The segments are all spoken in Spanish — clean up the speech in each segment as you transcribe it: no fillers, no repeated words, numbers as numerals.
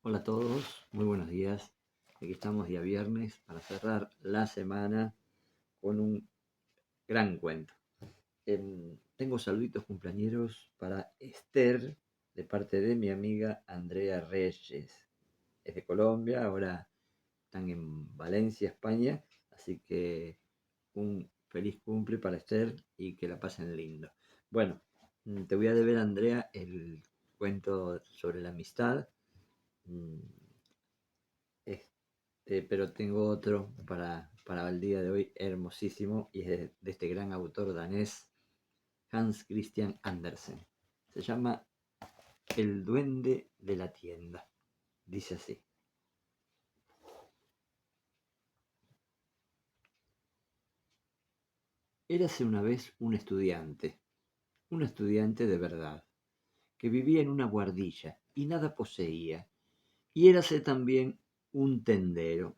Hola a todos, muy buenos días. Aquí estamos día viernes para cerrar la semana con un gran cuento. Tengo saluditos cumpleañeros para Esther de parte de mi amiga Andrea Reyes. Es de Colombia, ahora están en Valencia, España, así que un feliz cumple para Esther y que la pasen lindo. Bueno, te voy a deber, Andrea, el cuento sobre la amistad. Mm, pero tengo otro para el día de hoy hermosísimo y es de este gran autor danés, Hans Christian Andersen. Se llama El duende de la tienda. Dice así. Érase una vez un estudiante de verdad, que vivía en una guardilla y nada poseía, y érase también un tendero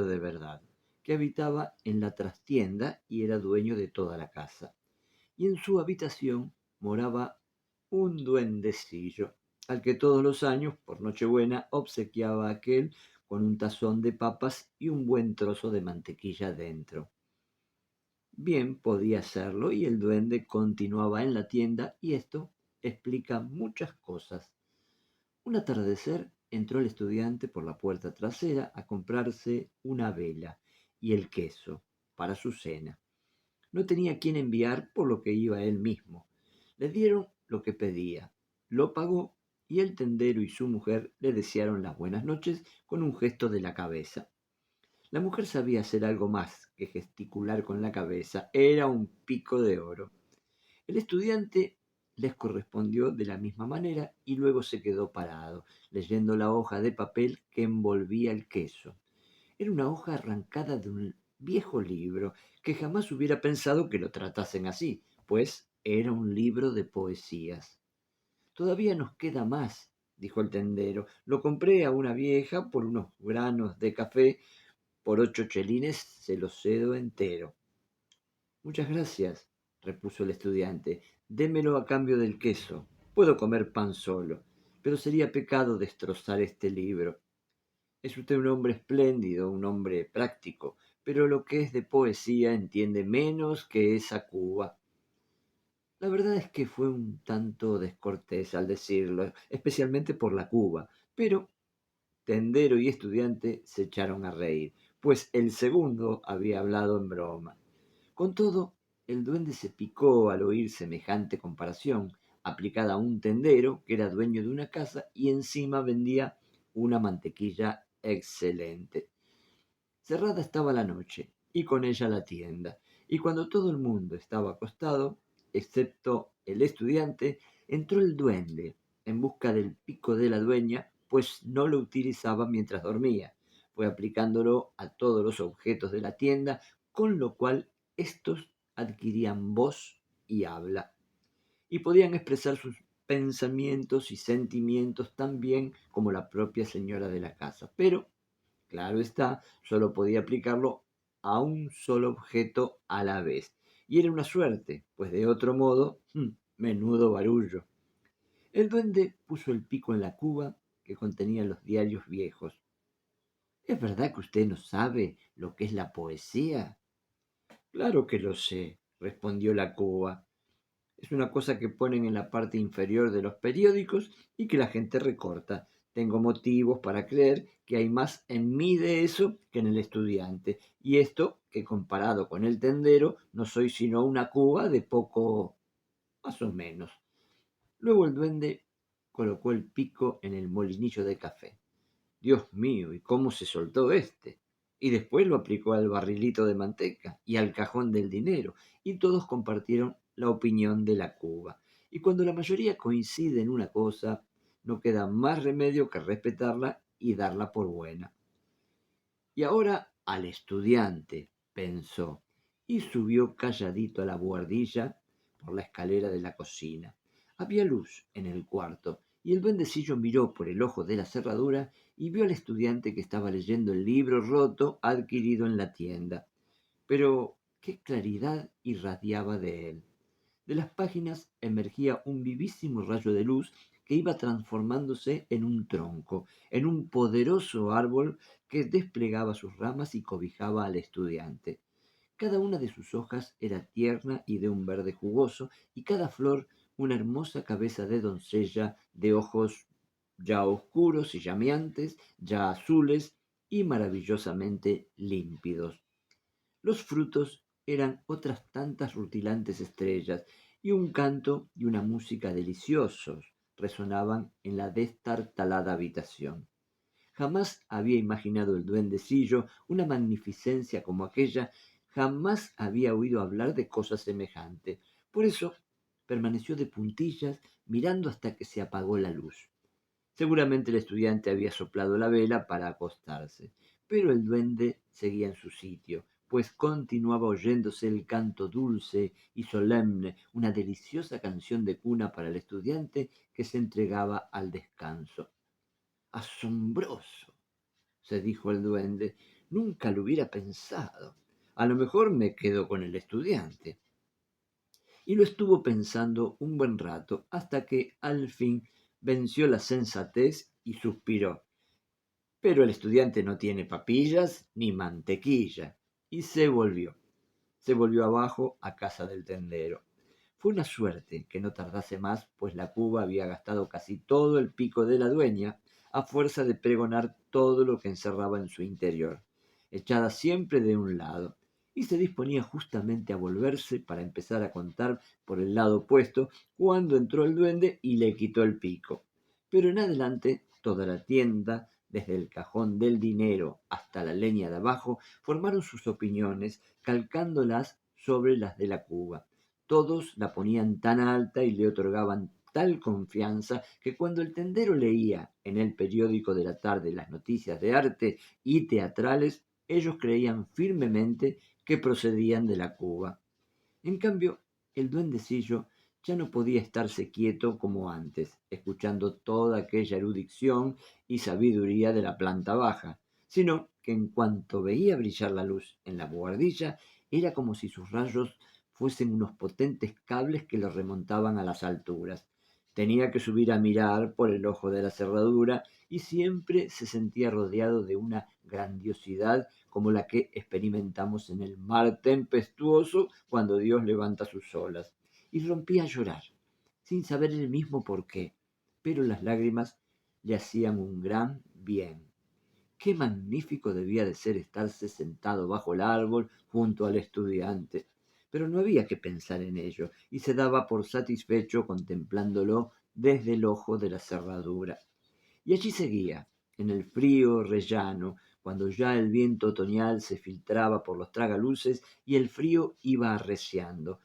de verdad, que habitaba en la trastienda y era dueño de toda la casa. Y en su habitación moraba un duendecillo, al que todos los años, por Nochebuena, obsequiaba aquel con un tazón de papas y un buen trozo de mantequilla dentro. Bien podía hacerlo y el duende continuaba en la tienda y esto explica muchas cosas. Un atardecer entró el estudiante por la puerta trasera a comprarse una vela y el queso para su cena. No tenía quien enviar, por lo que iba él mismo. Le dieron lo que pedía, lo pagó y el tendero y su mujer le desearon las buenas noches con un gesto de la cabeza. La mujer sabía hacer algo más que gesticular con la cabeza, era un pico de oro. El estudiante les correspondió de la misma manera y luego se quedó parado, leyendo la hoja de papel que envolvía el queso. Era una hoja arrancada de un viejo libro que jamás hubiera pensado que lo tratasen así, pues era un libro de poesías. Todavía nos queda más, dijo el tendero. Lo compré a una vieja por unos granos de café, por 8 chelines se lo cedo entero. Muchas gracias, repuso el estudiante. Démelo a cambio del queso. Puedo comer pan solo, pero sería pecado destrozar este libro. Es usted un hombre espléndido, un hombre práctico, pero lo que es de poesía entiende menos que esa cuba. La verdad es que fue un tanto descortés al decirlo, especialmente por la cuba, pero tendero y estudiante se echaron a reír, pues el segundo había hablado en broma. Con todo, el duende se picó al oír semejante comparación, aplicada a un tendero que era dueño de una casa y encima vendía una mantequilla excelente. Cerrada estaba la noche, y con ella la tienda, y cuando todo el mundo estaba acostado, excepto el estudiante, entró el duende en busca del pico de la dueña, pues no lo utilizaba mientras dormía. Fue aplicándolo a todos los objetos de la tienda, con lo cual estos adquirían voz y habla, y podían expresar sus pensamientos y sentimientos tan bien como la propia señora de la casa. Pero claro está, solo podía aplicarlo a un solo objeto a la vez. Y era una suerte, pues de otro modo, menudo barullo. El duende puso el pico en la cuba que contenía los diarios viejos. ¿Es verdad que usted no sabe lo que es la poesía? Claro que lo sé, respondió la cuba. Es una cosa que ponen en la parte inferior de los periódicos y que la gente recorta. Tengo motivos para creer que hay más en mí de eso que en el estudiante. Y esto, que comparado con el tendero, no soy sino una cuba de poco más o menos. Luego el duende colocó el pico en el molinillo de café. Dios mío, ¿y cómo se soltó este? Y después lo aplicó al barrilito de manteca y al cajón del dinero, y todos compartieron la opinión de la cuba. Y cuando la mayoría coincide en una cosa, no queda más remedio que respetarla y darla por buena. Y ahora al estudiante, pensó, y subió calladito a la buhardilla por la escalera de la cocina. Había luz en el cuarto, y el duendecillo miró por el ojo de la cerradura y vio al estudiante que estaba leyendo el libro roto adquirido en la tienda. Pero qué claridad irradiaba de él. De las páginas emergía un vivísimo rayo de luz que iba transformándose en un tronco, en un poderoso árbol que desplegaba sus ramas y cobijaba al estudiante. Cada una de sus hojas era tierna y de un verde jugoso, y cada flor una hermosa cabeza de doncella de ojos ya oscuros y llameantes, ya azules y maravillosamente límpidos. Los frutos eran otras tantas rutilantes estrellas, y un canto y una música deliciosos resonaban en la destartalada habitación. Jamás había imaginado el duendecillo una magnificencia como aquella, jamás había oído hablar de cosa semejante. Por eso permaneció de puntillas mirando hasta que se apagó la luz. Seguramente el estudiante había soplado la vela para acostarse, pero el duende seguía en su sitio, pues continuaba oyéndose el canto dulce y solemne, una deliciosa canción de cuna para el estudiante que se entregaba al descanso. Asombroso, se dijo el duende, nunca lo hubiera pensado. A lo mejor me quedo con el estudiante. Y lo estuvo pensando un buen rato, hasta que al fin venció la sensatez y suspiró. Pero el estudiante no tiene papillas ni mantequilla. Y se volvió abajo a casa del tendero. Fue una suerte que no tardase más, pues la cuba había gastado casi todo el pico de la dueña, a fuerza de pregonar todo lo que encerraba en su interior, echada siempre de un lado, y se disponía justamente a volverse para empezar a contar por el lado opuesto, cuando entró el duende y le quitó el pico. Pero en adelante toda la tienda, desde el cajón del dinero hasta la leña de abajo, formaron sus opiniones, calcándolas sobre las de la cuba. Todos la ponían tan alta y le otorgaban tal confianza que cuando el tendero leía en el periódico de la tarde las noticias de arte y teatrales, ellos creían firmemente que procedían de la cuba. En cambio, el duendecillo ya no podía estarse quieto como antes, escuchando toda aquella erudición y sabiduría de la planta baja, sino que en cuanto veía brillar la luz en la buhardilla, era como si sus rayos fuesen unos potentes cables que lo remontaban a las alturas. Tenía que subir a mirar por el ojo de la cerradura y siempre se sentía rodeado de una grandiosidad como la que experimentamos en el mar tempestuoso cuando Dios levanta sus olas. Y rompía a llorar, sin saber él mismo por qué, pero las lágrimas le hacían un gran bien. Qué magnífico debía de ser estarse sentado bajo el árbol junto al estudiante. Pero no había que pensar en ello, y se daba por satisfecho contemplándolo desde el ojo de la cerradura. Y allí seguía, en el frío rellano, cuando ya el viento otoñal se filtraba por los tragaluces y el frío iba arreciando,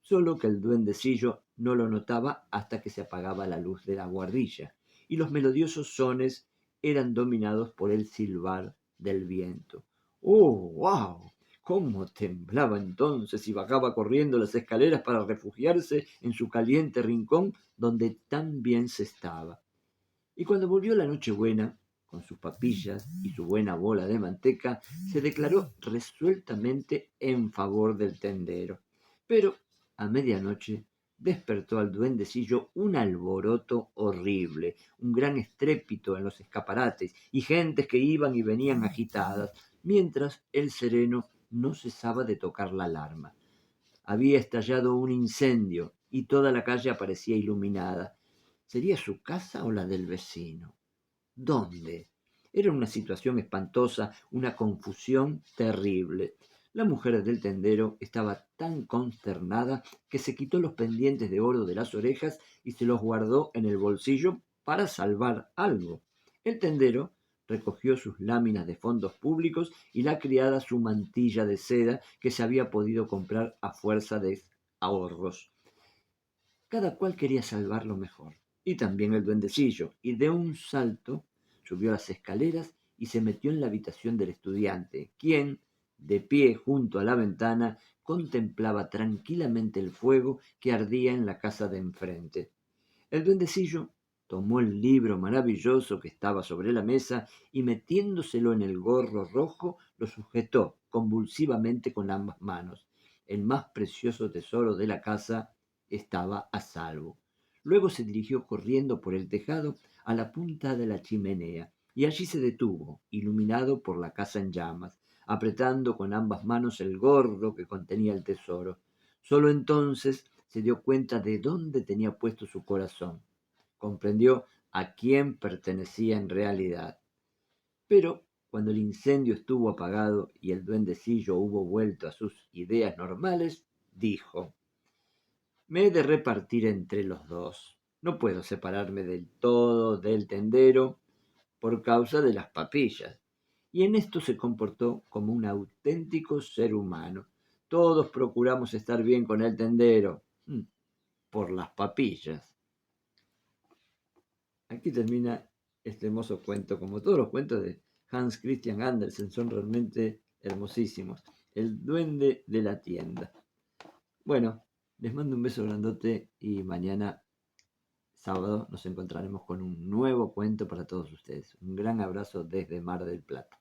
solo que el duendecillo no lo notaba hasta que se apagaba la luz de la guardilla, y los melodiosos sones eran dominados por el silbar del viento. ¡Oh, wow! Cómo temblaba entonces y bajaba corriendo las escaleras para refugiarse en su caliente rincón donde tan bien se estaba. Y cuando volvió la Nochebuena, con sus papillas y su buena bola de manteca, se declaró resueltamente en favor del tendero. Pero a medianoche despertó al duendecillo un alboroto horrible, un gran estrépito en los escaparates y gentes que iban y venían agitadas, mientras el sereno no cesaba de tocar la alarma. Había estallado un incendio y toda la calle aparecía iluminada. ¿Sería su casa o la del vecino? ¿Dónde? Era una situación espantosa, una confusión terrible. La mujer del tendero estaba tan consternada que se quitó los pendientes de oro de las orejas y se los guardó en el bolsillo para salvar algo. El tendero recogió sus láminas de fondos públicos y la criada su mantilla de seda que se había podido comprar a fuerza de ahorros. Cada cual quería salvar lo mejor, y también el duendecillo, y de un salto subió las escaleras y se metió en la habitación del estudiante, quien, de pie junto a la ventana, contemplaba tranquilamente el fuego que ardía en la casa de enfrente. El duendecillo tomó el libro maravilloso que estaba sobre la mesa y metiéndoselo en el gorro rojo, lo sujetó convulsivamente con ambas manos. El más precioso tesoro de la casa estaba a salvo. Luego se dirigió corriendo por el tejado a la punta de la chimenea, y allí se detuvo, iluminado por la casa en llamas, apretando con ambas manos el gorro que contenía el tesoro. Solo entonces se dio cuenta de dónde tenía puesto su corazón. Comprendió a quién pertenecía en realidad. Pero cuando el incendio estuvo apagado y el duendecillo hubo vuelto a sus ideas normales, dijo: me he de repartir entre los dos. No puedo separarme del todo del tendero por causa de las papillas. Y en esto se comportó como un auténtico ser humano. Todos procuramos estar bien con el tendero, por las papillas. Aquí termina este hermoso cuento, como todos los cuentos de Hans Christian Andersen, son realmente hermosísimos. El duende de la tienda. Bueno, les mando un beso grandote y mañana sábado nos encontraremos con un nuevo cuento para todos ustedes. Un gran abrazo desde Mar del Plata.